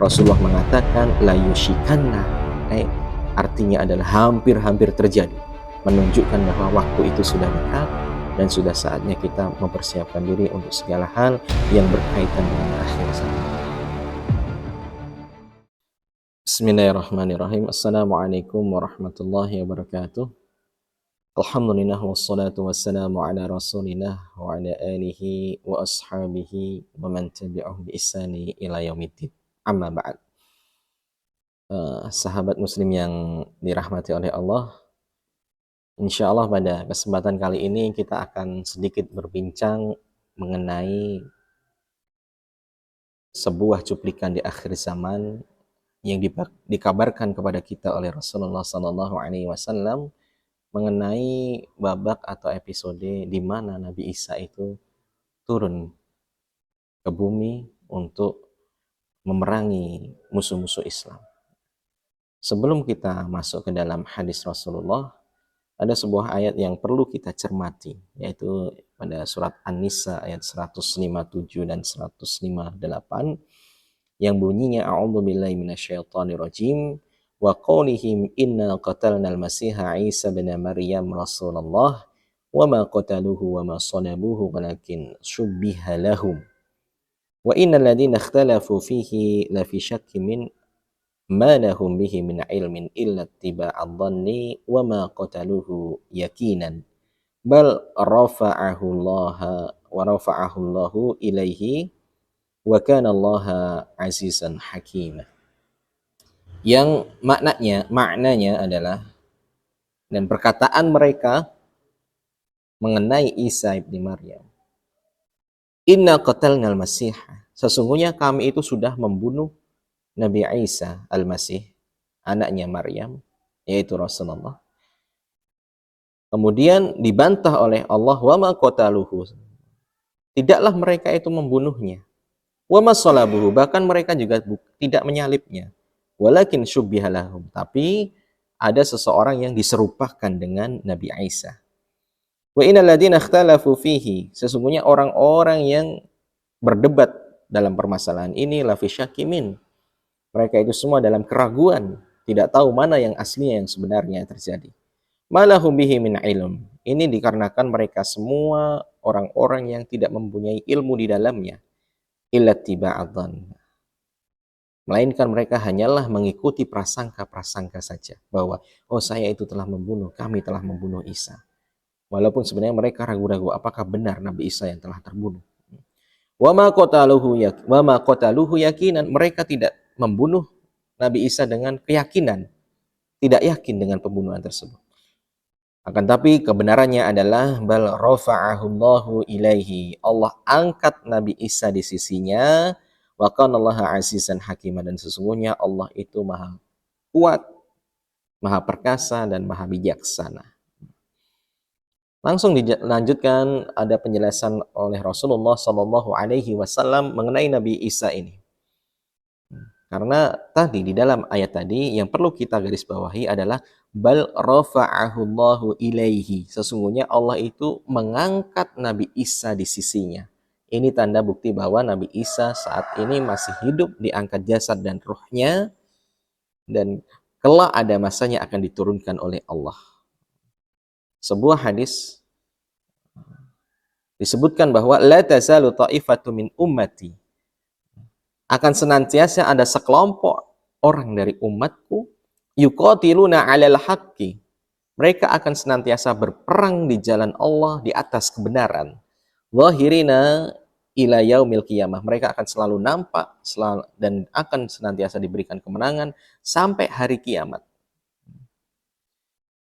Rasulullah mengatakan la yushikanna, artinya adalah hampir-hampir terjadi, menunjukkan bahwa waktu itu sudah dekat dan sudah saatnya kita mempersiapkan diri untuk segala hal yang berkaitan dengan akhir zaman. Bismillahirrahmanirrahim. Assalamualaikum warahmatullahi wabarakatuh. Alhamdulillah wassalatu wassalamu ala rasulillah wa ala alihi wa ashabihi wa man tabi'ahum bi ihsani ila yaumiddin. Amma ba'd. Sahabat muslim yang dirahmati oleh Allah, insya Allah pada kesempatan kali ini kita akan sedikit berbincang mengenai sebuah cuplikan di akhir zaman yang dikabarkan kepada kita oleh Rasulullah SAW mengenai babak atau episode di mana Nabi Isa itu turun ke bumi untuk memerangi musuh-musuh Islam. Sebelum kita masuk ke dalam hadis Rasulullah, ada sebuah ayat yang perlu kita cermati, yaitu pada surat An-Nisa ayat 157 dan 158 yang bunyinya a'udzubillahi minasyaitonirrajim wa qaulihim inna qatalnal masiha Isa bin Maryam Rasulullah wa ma qataluhu wa ma salabuhu walakin syubbiha lahum wa innal ladzina ikhtalafu fihi la fi syakkin min ma lahum bihi min ilmin illa ittiba'adh dhanni wa ma qataluhu yakinan bal rafa'ahu Allahu ilaihi wa kana Allaha azizan hakimah. Yang maknanya adalah, dan perkataan mereka mengenai Isa ibni Maryam, inna qatalnal masih, sesungguhnya kami itu sudah membunuh Nabi Isa al-Masih, anaknya Maryam, yaitu Rasulullah. Kemudian dibantah oleh Allah, wa ma qataluhu, tidaklah mereka itu membunuhnya, wa ma salabuhu, bahkan mereka juga tidak menyalibnya, walakin syubbiha lahum, tapi ada seseorang yang diserupakan dengan Nabi Isa. Wa innal ladzina ikhtalafu fihi, sesungguhnya orang-orang yang berdebat dalam permasalahan ini la fi syakkimin, mereka itu semua dalam keraguan, tidak tahu mana yang aslinya yang sebenarnya terjadi. Malahum bihi min ilm, ini dikarenakan mereka semua orang-orang yang tidak mempunyai ilmu di dalamnya, illa tiba'adh dhann, melainkan mereka hanyalah mengikuti prasangka-prasangka saja, bahwa oh saya itu telah membunuh, kami telah membunuh Isa. Walaupun sebenarnya mereka ragu-ragu apakah benar Nabi Isa yang telah terbunuh. Wa ma qataluhu yakinan, mereka tidak membunuh Nabi Isa dengan keyakinan, tidak yakin dengan pembunuhan tersebut. Akan tapi kebenarannya adalah bal rafa'ahu Allahu ilaihi, Allah angkat Nabi Isa di sisinya. Wa kana Allaha azizan hakimah, dan sesungguhnya Allah itu maha kuat, maha perkasa, dan maha bijaksana. Langsung dilanjutkan, ada penjelasan oleh Rasulullah SAW mengenai Nabi Isa ini. Karena tadi di dalam ayat tadi yang perlu kita garis bawahi adalah bal rafa'ahu Allahu ilaihi, sesungguhnya Allah itu mengangkat Nabi Isa di sisinya. Ini tanda bukti bahwa Nabi Isa saat ini masih hidup, diangkat jasad dan ruhnya, dan kelak ada masanya akan diturunkan oleh Allah. Sebuah hadis disebutkan bahwa la tazalu ta'ifatu min ummati, akan senantiasa ada sekelompok orang dari umatku, yuqatiluna 'alal haqqi, mereka akan senantiasa berperang di jalan Allah di atas kebenaran, zahirina ila yaumil qiyamah, mereka akan selalu nampak dan akan senantiasa diberikan kemenangan sampai hari kiamat.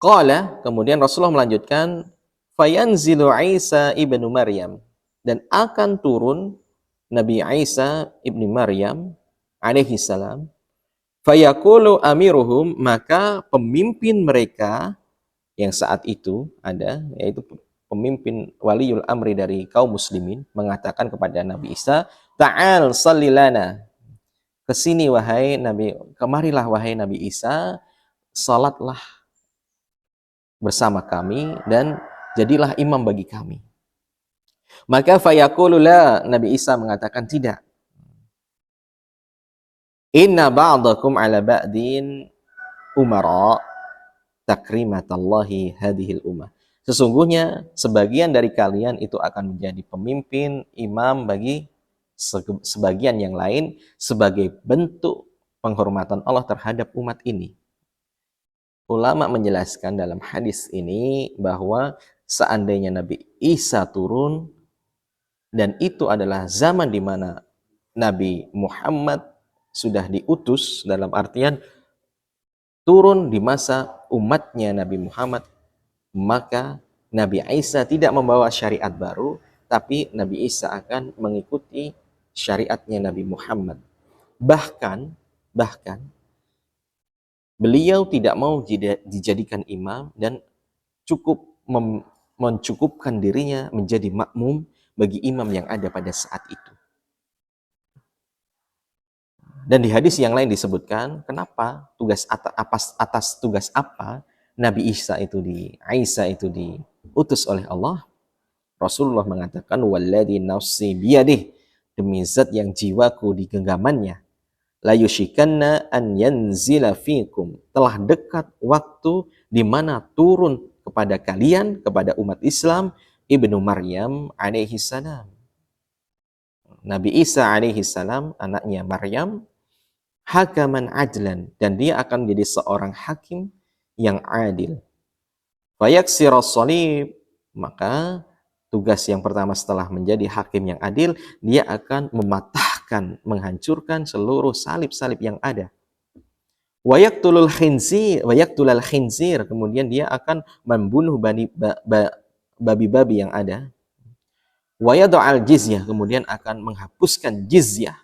Qala, kemudian Rasulullah melanjutkan, fayanzilu Isa ibnu Maryam, dan akan turun Nabi Isa ibni Maryam alaihi salam, fayaqulu amiruhum, maka pemimpin mereka yang saat itu ada, yaitu pemimpin waliul amri dari kaum muslimin, mengatakan kepada Nabi Isa, ta'al sallilana, kesini wahai Nabi, kemarilah wahai Nabi Isa, salatlah bersama kami dan jadilah imam bagi kami. Maka fayaqulu la, Nabi Isa mengatakan tidak. Inna ba'dakum ala ba'din umara takrimatallahi hadhil ummah. Sesungguhnya sebagian dari kalian itu akan menjadi pemimpin, imam bagi sebagian yang lain sebagai bentuk penghormatan Allah terhadap umat ini. Ulama menjelaskan dalam hadis ini bahwa seandainya Nabi Isa turun dan itu adalah zaman di mana Nabi Muhammad sudah diutus, dalam artian turun di masa umatnya Nabi Muhammad, maka Nabi Isa tidak membawa syariat baru, tapi Nabi Isa akan mengikuti syariatnya Nabi Muhammad. Bahkan beliau tidak mau dijadikan imam dan cukup mencukupkan dirinya menjadi makmum bagi imam yang ada pada saat itu. Dan di hadis yang lain disebutkan, kenapa tugas atas tugas apa Nabi Isa itu diutus oleh Allah. Rasulullah mengatakan, walladzi nafsi biyadih, demi zat yang jiwaku di genggamannya, la yushikanna an yanzila fikum, telah dekat waktu di mana turun kepada kalian, kepada umat Islam, Ibnu Maryam alaihi salam. Nabi Isa alaihi salam, anaknya Maryam, hakaman adlan, dan dia akan menjadi seorang hakim yang adil. Fayaksiras salib, maka tugas yang pertama setelah menjadi hakim yang adil, dia akan mematahkan, menghancurkan seluruh salib-salib yang ada. Wayaktulul khinzir, kemudian dia akan membunuh babi-babi yang ada. Wayadu'al jizyah, kemudian akan menghapuskan jizyah.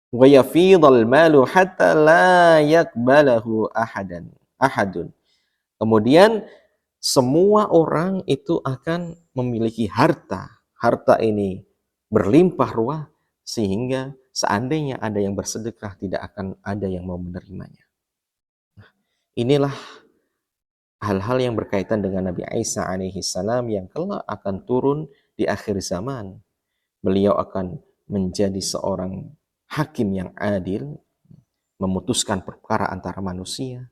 Wayafidhal malu hatta la yakbalahu ahadun. Kemudian semua orang itu akan memiliki harta. Harta ini berlimpah ruah sehingga seandainya ada yang bersedekah tidak akan ada yang mau menerimanya. Nah, inilah hal-hal yang berkaitan dengan Nabi Isa alaihi salam yang kelak akan turun di akhir zaman. Beliau akan menjadi seorang hakim yang adil, memutuskan perkara antara manusia,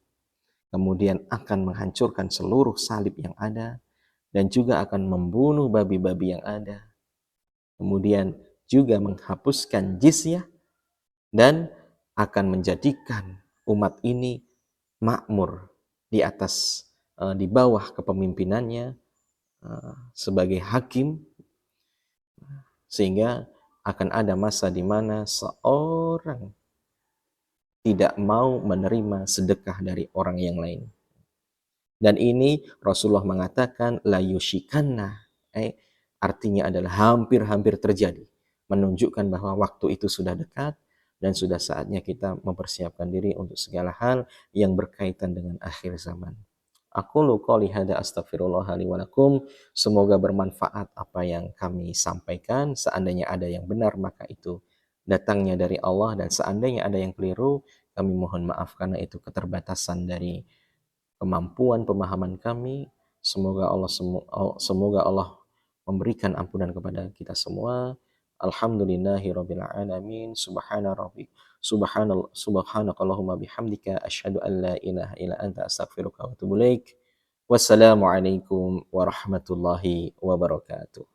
kemudian akan menghancurkan seluruh salib yang ada, dan juga akan membunuh babi-babi yang ada, kemudian juga menghapuskan jizyah, dan akan menjadikan umat ini makmur di bawah kepemimpinannya sebagai hakim, sehingga akan ada masa di mana seorang tidak mau menerima sedekah dari orang yang lain. Dan ini Rasulullah mengatakan la yushikanna, artinya adalah hampir-hampir terjadi, menunjukkan bahwa waktu itu sudah dekat dan sudah saatnya kita mempersiapkan diri untuk segala hal yang berkaitan dengan akhir zaman. Aqulu qouli hadza astaghfirullah li wa lakum. Semoga bermanfaat apa yang kami sampaikan. Seandainya ada yang benar maka itu datangnya dari Allah, dan seandainya ada yang keliru kami mohon maaf karena itu keterbatasan dari kemampuan pemahaman kami. Semoga Allah memberikan ampunan kepada kita semua. Alhamdulillahirabbil alamin. Subhanakallahumma bihamdika asyhadu an la ilaha illa anta astaghfiruka wa atubu ilaik. Wassalamualaikum warahmatullahi wabarakatuh.